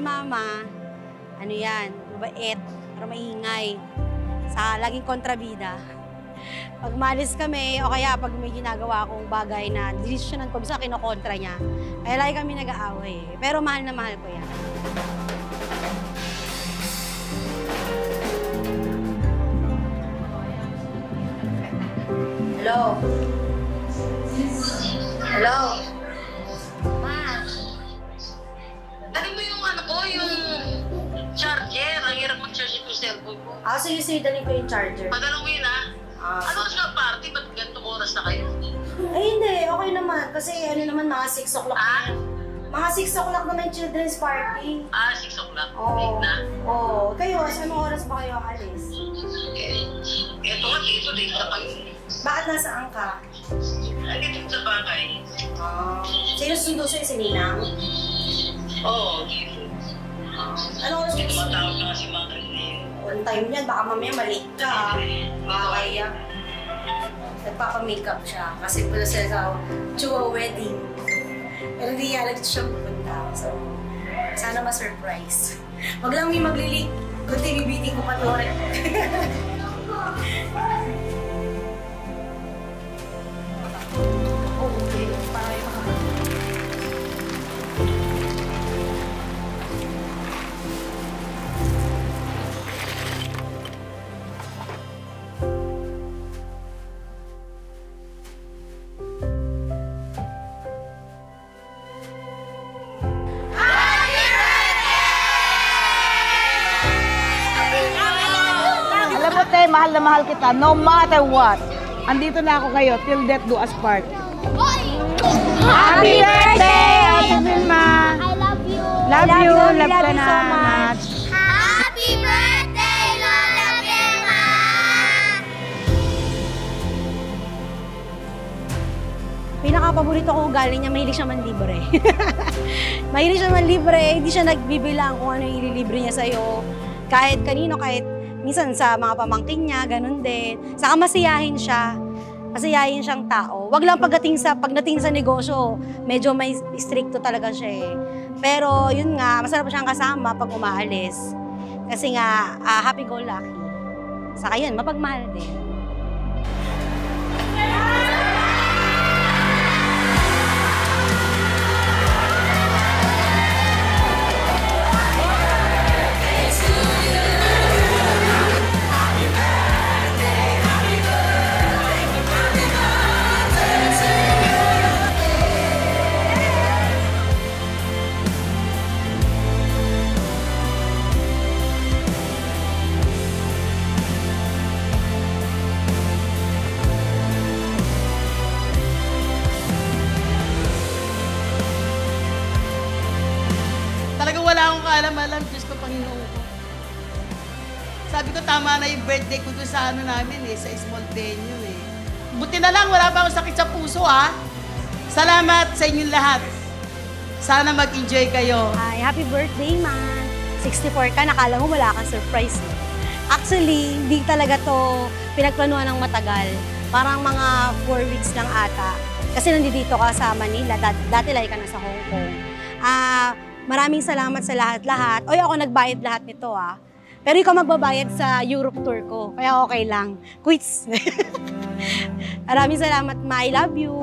mama, ano yan, mabait, pero maingay. Laging kontrabida. Pag malis kami, o kaya pag may ginagawa akong bagay na desisyonan ko, bisa kinokontra niya. Kaya lagi kami nag-aaway. Pero mahal na mahal ko yan. Hello? Hello? Ma? Ano mo yung ano ko, yung charger? Ang hirap mag-charge yung cellphone ko. Sige, dali ko yung charger. Padala mo yun ano sa party? Ba't ganitong oras na kayo? Ay, hindi. Okay naman. Kasi ano naman, mga 6 o'clock na. Mga 6 o'clock naman yung children's party. 6 o'clock. Oo. Late na. Oo. Kayo, anong oras ba kayo alis? Eto nga, dito na kayo. Bakit nasaan ka? Nandito sa bagay. Sino sundo sa'yo? Si Ninang? Oo, dito. Anong oras Hindi ka? tumatawag na kasi mga kanina. On time yan. Baka mamaya maliit ka. Kaya nagpapa-makeup siya. Kasi pala siya sa Chua wedding. Pero hindi yan. Nagdito siya pupunta. So, sana ma-surprise. Wag lang may maglilik. Kunti bibiting ko pa ito. Mahal na mahal kita, no matter what. Andito na ako kayo, till death do us part. Happy birthday, Ate Vilma! I love you! Love you so ka na. much! Happy birthday, Lola Vilma! Pinaka-paborito ko ugali niya, mahilig siya manlibre. Mahilig siya manlibre, hindi siya nagbibilang kung ano yung ililibre niya sa'yo. Kahit kanino, kahit minsan sa mga pamangkin niya, ganun din. Saka masiyahin siya. Masiyahin siyang tao. Wag lang pagdating sa negosyo, medyo may stricto talaga siya eh. Pero yun nga, masarap siyang kasama pag umaalis. Kasi nga, happy-go-lucky. Saka yun, mapagmahal din. Wala akong kaalam-alam, Diyos ko, Panginoon ko. Sabi ko, tama na yung birthday ko doon sa ano namin sa small venue Buti na lang, wala pa akong sakit sa puso Salamat sa inyong lahat. Sana mag-enjoy kayo. Ay, happy birthday, ma. 64 ka, nakala mo wala kang surprise. Actually, hindi talaga to pinagplanuhan ng matagal. Parang mga 4 weeks lang ata. Kasi nandito ka sa Manila, dati lagi ka na sa Hong Kong. Maraming salamat sa lahat-lahat. Oy, ako nagbayad lahat nito Pero ikaw magbabayad sa Europe tour ko. Kaya okay lang. Quits. Maraming salamat, ma. I love you.